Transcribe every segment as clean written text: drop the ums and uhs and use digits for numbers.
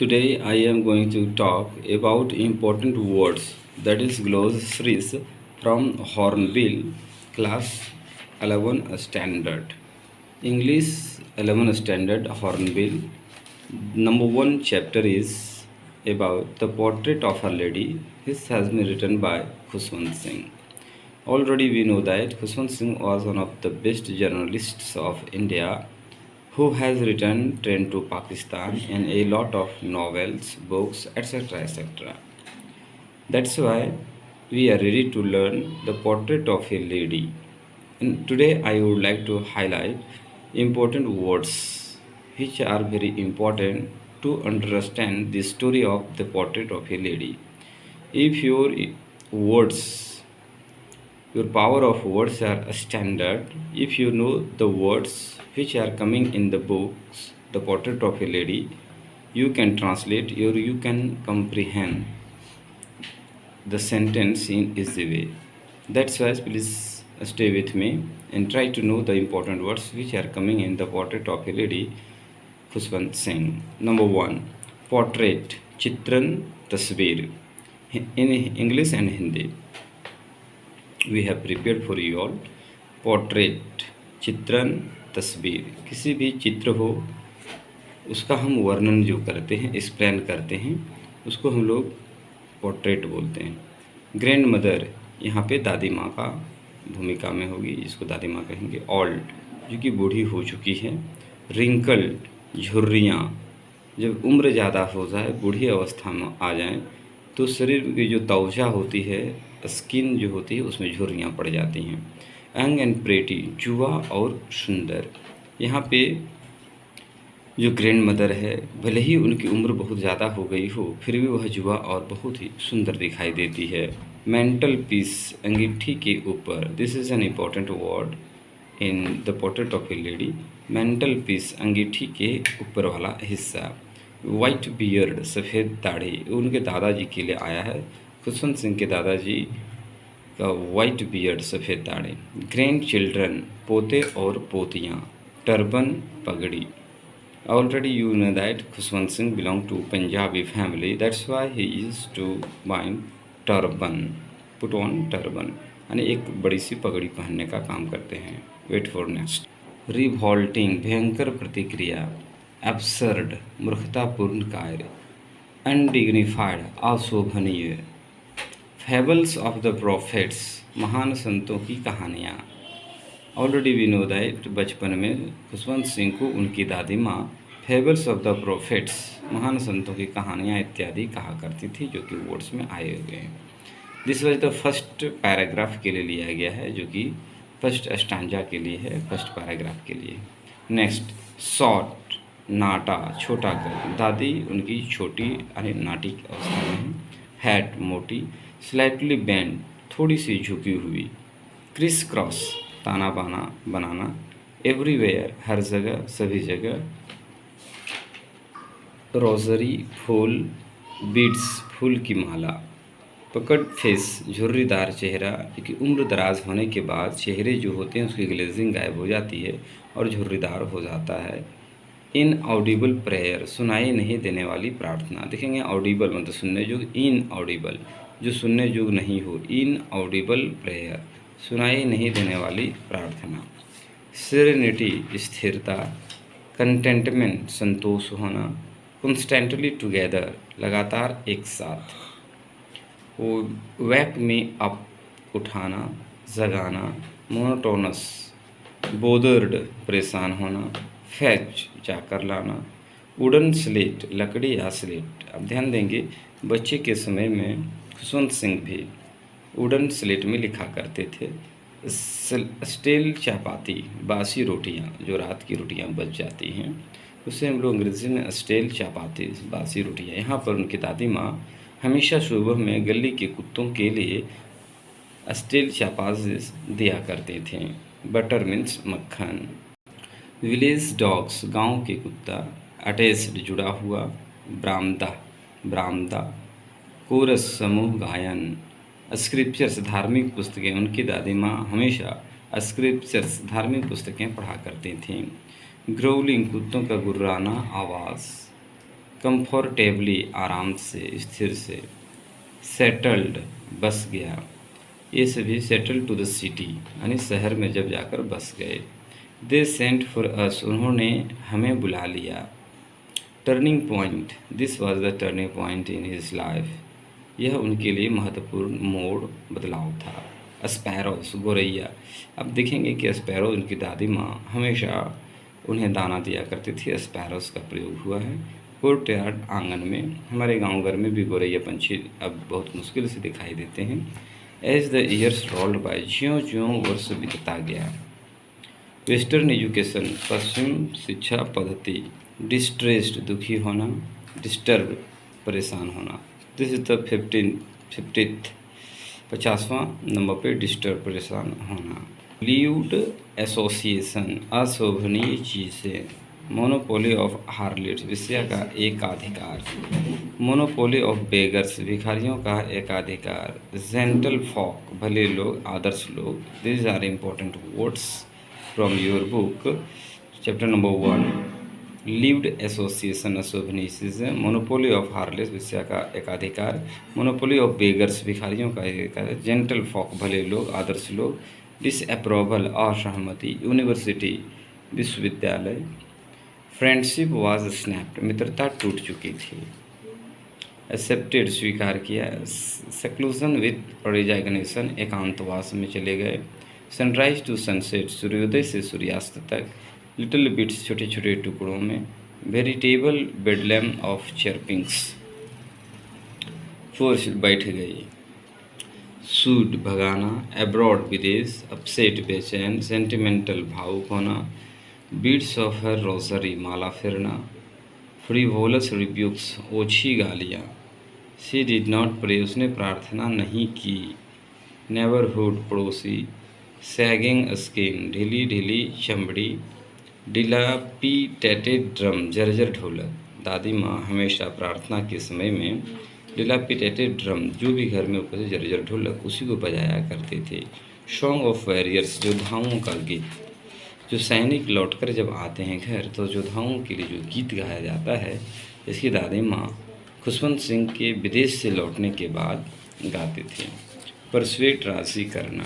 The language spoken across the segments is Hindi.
Today I am going to talk about important words, that is glossaries from Hornbill class 11 standard. English 11 standard Hornbill. Number 1 chapter is about the portrait of a lady. This has been written by Khushwant Singh. Already we know that Khushwant Singh was one of the best journalists of India who has written Train to Pakistan and a lot of novels, books, etc. etc. That's why we are ready to learn the portrait of a lady. And today I would like to highlight important words which are very important to understand the story of the portrait of a lady. If your words your power of words are standard. If you know the words which are coming in the books, the portrait of a lady, you can translate or you can comprehend the sentence in easy way. That's why please stay with me and try to know the important words which are coming in the portrait of a lady, Khushwant Singh. Number 1, portrait, chitran, tasveer. In English and Hindi we have prepared for you all portrait, चित्रण, तस्वीर. किसी भी चित्र हो उसका हम वर्णन जो करते हैं, एक्सप्लेन करते हैं, उसको हम लोग पोर्ट्रेट बोलते हैं. ग्रैंड मदर, यहाँ पे दादी माँ का भूमिका में होगी, जिसको दादी माँ कहेंगे. ओल्ड, जो कि बूढ़ी हो चुकी है. रिंकल्ड, झुर्रियाँ, जब उम्र ज़्यादा हो जाए, बूढ़ी अवस्था में आ जाए तो शरीर की जो त्वचा होती है, स्किन जो होती है, उसमें झुर्रियाँ पड़ जाती हैं. यंग एंड प्रेटी, युवा और सुंदर. यहाँ पे जो ग्रैंड मदर है, भले ही उनकी उम्र बहुत ज़्यादा हो गई हो, फिर भी वह युवा और बहुत ही सुंदर दिखाई देती है. मेंटल पीस, अंगीठी के ऊपर. This is an important word in the portrait of a lady. Mantel piece, अंगीठी के ऊपर वाला हिस्सा. वाइट बियर्ड, सफ़ेद दाढ़ी, उनके दादाजी के लिए आया है. खुशवंत सिंह के दादाजी का वाइट बियर्ड, सफ़ेद दाढ़ी. ग्रैंड चिल्ड्रन, पोते और पोतियाँ. टर्बन, पगड़ी. Already you know that Khushwant Singh belong to Punjabi family. That's why he is to bind turban, put on turban, यानी एक बड़ी सी पगड़ी पहनने का काम करते हैं. Wait for next. रिवॉल्टिंग, भयंकर प्रतिक्रिया. एब्सर्ड, मूर्खतापूर्ण कार्य. अनडिग्निफाइड, अशोभनीय. फेबल्स ऑफ द प्रॉफिट्स, महान संतों की कहानियाँ. ऑलरेडी वी नो दैट बचपन में खुशवंत सिंह को उनकी दादी माँ फेबल्स ऑफ द प्रॉफिट्स, महान संतों की कहानियाँ इत्यादि कहा करती थी, जो कि वर्ड्स में आए हुए हैं. This was the first paragraph के लिए लिया गया है, जो कि फर्स्ट स्टांजा के लिए है, फर्स्ट पैराग्राफ के लिए. नेक्स्ट, शॉर्ट, नाटा, छोटा कर. दादी उनकी छोटी यानी नाटी अवस्था में है. हैट, मोटी. स्लाइटली बेंड, थोड़ी सी झुकी हुई. क्रिस क्रॉस, ताना बाना बनाना. एवरीवेयर, हर जगह, सभी जगह. रोजरी, फूल. बीड्स, फूल की माला. पकड़ फेस, झुर्रीदार चेहरा, क्योंकि उम्र दराज होने के बाद चेहरे जो होते हैं उसकी ग्लेजिंग गायब हो जाती है और झुर्रीदार हो जाता है. इन ऑडिबल प्रेयर, सुनाई नहीं देने वाली प्रार्थना. देखेंगे ऑडिबल मतलब सुनने योग्य, इन ऑडिबल जो सुनने योग्य नहीं हो. इन ऑडिबल प्रेयर, सुनाई नहीं देने वाली प्रार्थना. सेरेनिटी, स्थिरता. कंटेंटमेंट, संतोष होना. कॉन्स्टेंटली टुगेदर, लगातार एक साथ. वैक में अप, उठाना, जगाना. मोनोटोनस, बोदर्ड, परेशान होना. फैच, जाकर लाना. वुडन स्लेट, लकड़ी या स्लेट. अब ध्यान देंगे बच्चे के समय में खुशवंत सिंह भी वुडन स्लेट में लिखा करते थे. स्टील चापाती, बासी रोटियां, जो रात की रोटियां बच जाती हैं उसे हम लोग अंग्रेजी में स्टील चापाती, बासी रोटियां. यहाँ पर उनकी दादी माँ हमेशा सुबह में गली के कुत्तों के लिए स्टील चापाती दिया करते थे. बटर मीन्स मक्खन. विलेज डॉग्स, गांव के कुत्ता. अटैच्ड, जुड़ा हुआ. बरामदा, बरामदा. कोरस, समूह गायन. स्क्रिप्चर्स, धार्मिक पुस्तकें. उनकी दादी माँ हमेशा स्क्रिप्चर्स, धार्मिक पुस्तकें पढ़ा करती थीं. ग्रोवलिंग, कुत्तों का गुर्राना आवाज़. कंफर्टेबली, आराम से, स्थिर से। सेटल्ड, बस गया। ये सभी सेटल टू द सिटी, यानी शहर में जब जाकर बस गए। दे सेंट फॉर अस, उन्होंने हमें बुला लिया। Turning point, this was the turning point in his life, यह उनके लिए महत्वपूर्ण मोड़, बदलाव था। स्पैरोस, गोरैया। अब देखेंगे कि स्पैरो, उनकी दादी माँ हमेशा उन्हें दाना दिया करती थी। स्पैरोस का प्रयोग हुआ है कोर्टयार्ड, आंगन में। हमारे गांव घर में भी गोरैया पंछी अब बहुत मुश्किल से दिखाई देते हैं। As the years rolled by, ज्यों ज्यों वर्ष बीतता गया। वेस्टर्न एजुकेशन, पश्चिम शिक्षा पद्धति। डिस्ट्रेस्ड, दुखी होना। डिस्टर्ब, परेशान होना। दिस इज द 50th 50वां नंबर पे डिस्टर्ब, परेशान होना। लीव्ड एसोसिएशन, अशोभनीय चीज़ें। मोनोपोली ऑफ हार्लिट्स, विषय का एकाधिकार। मोनोपोली ऑफ बेगर्स, भिखारियों का एकाधिकार। जेंटल फॉक, भले लोग, आदर्श लोग। This are important words from your book, chapter number 1। Lived association, अशोभनीय चीज़ें। मोनोपोली ऑफ हार्लेस, विषय का एकाधिकार। मोनोपोली ऑफ बेगर्स, भिखारियों का एकाधिकार। जेंटल फॉक, भले लोग, आदर्श लोग। डिसअप्रोवल, असहमति। यूनिवर्सिटी, विश्वविद्यालय। फ्रेंडशिप वाज स्नैप्ड, मित्रता टूट चुकी थी। एक्सेप्टेड, स्वीकार किया। सेक्लूजन विथ रिजाइग्नेशन, एकांतवास में चले गए। सनराइज टू सनसेट, सूर्योदय से सूर्यास्त तक। लिटिल बिट्स, छोटे छोटे टुकड़ों में। वेरिटेबल बेडलैम ऑफ चर्पिंग्स, फोर्स, बैठ गई। सूड, भगाना। एब्रॉड, विदेश। अपसेट, बेचैन। सेंटिमेंटल, भावुक होना। बीड्स ऑफ हर रोजरी, माला फेरना। फ्रीवोलस रिब्यूक्स, ओछी गालियाँ। शी डिड नॉट प्रे, उसने प्रार्थना नहीं की। नेबरहुड, पड़ोसी। सैगिंग स्किन, ढीली ढीली चमड़ी। डिलापिटेटेड ड्रम, जर्जर ढोलक। दादी माँ हमेशा प्रार्थना के समय में डिलापिटेटेड ड्रम, जो भी घर में उपस्थित जर्जर ढोलक, उसी को बजाया करते थे। सॉन्ग ऑफ वॉरियर्स, योद्धाओं का गीत। जो सैनिक लौटकर जब आते हैं घर, तो योद्धाओं के लिए जो गीत गाया जाता है, इसकी दादी माँ खुशवंत सिंह के विदेश से लौटने के बाद गाते थे। परसुएट, राजी करना।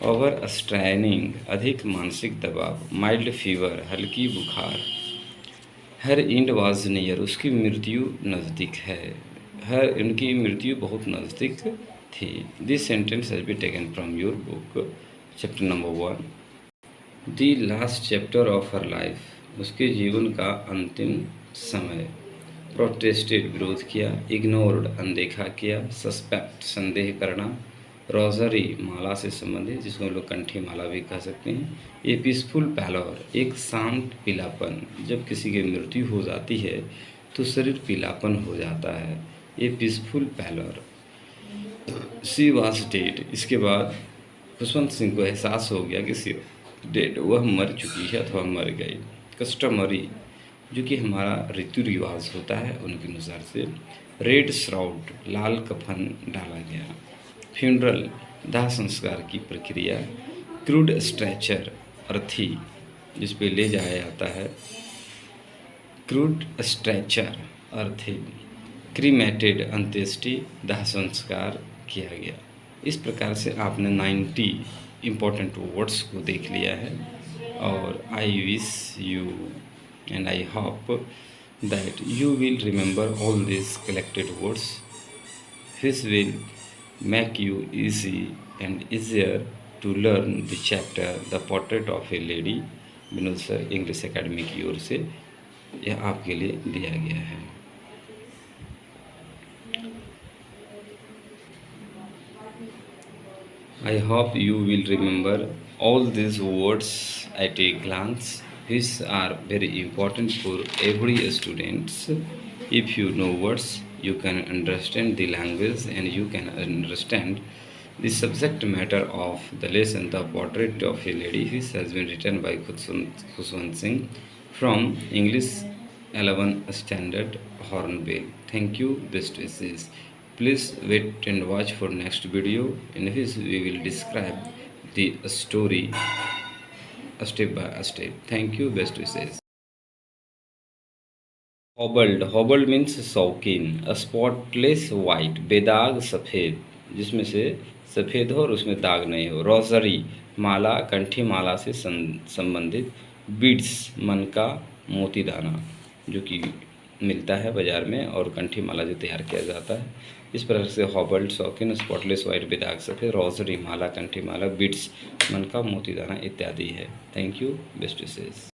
ओवर स्ट्रेनिंग, अधिक मानसिक दबाव। माइल्ड फीवर, हल्की बुखार। हर इंड वाज नियर, उसकी मृत्यु नज़दीक है। हर उनकी मृत्यु बहुत नज़दीक थी। This sentence has been taken from your book, chapter number 1। The last chapter of her life, उसके जीवन का अंतिम समय। प्रोटेस्टेड, विरोध किया। इग्नोर्ड, अनदेखा किया। सस्पेक्ट, संदेह करना। रोजरी, माला से संबंधित, जिसको हम लोग कंठी माला भी कह सकते हैं। ए पीसफुल पैलोर, एक शांत पीलापन। जब किसी की मृत्यु हो जाती है तो शरीर पीलापन हो जाता है। A peaceful pallor. She was dead, इसके बाद खुशवंत सिंह को एहसास हो गया कि सी डेड, वह मर चुकी है अथवा मर गई। कस्टमरी, जो कि हमारा रीति रिवाज होता है उनके अनुसार से। रेड श्राउड, लाल कफन डाला गया। फ्यूनरल, दाह संस्कार की प्रक्रिया। क्रूड स्ट्रेचर, अर्थी, जिस पे ले जाया जाता है। क्रूड स्ट्रेचर, अर्थी। क्रीमेटेड, अंत्येष्टि, दाह संस्कार किया गया। इस प्रकार से आपने 90 इम्पोर्टेंट वर्ड्स को देख लिया है। और I wish you and I hope that you will remember all these collected words, which will make you easy and easier to learn the chapter The Portrait of a Lady, Vinod sir English academy की ओर से यह आपके लिए दिया गया है। I hope you will remember all these words at a glance, which are very important for every student. If you know words, you can understand the language and you can understand the subject matter of the lesson, The Portrait of a Lady, which has been written by Khushwant Singh from English 11 Standard, Hornbill. Thank you, best wishes. Please wait and watch for next video in which we will describe the story step by step. Thank you, best wishes. Hobbled means शौकीन, स्पॉटलेस वाइट, बेदाग सफ़ेद, जिसमें से सफ़ेद हो और उसमें दाग नहीं हो। रोजरी, माला, कंठी माला से संबंधित। बीड्स, मन का मोती दाना, जो कि मिलता है बाज़ार में, और कंठी माला जो तैयार किया जाता है। इस प्रकार से हॉबल्ड शौकीन, स्पॉटलेस वाइट, बेदाग सफ़ेद, रोजरी माला, कंठी माला, बीड्स मन का मोती दाना इत्यादि है। Thank you, best wishes.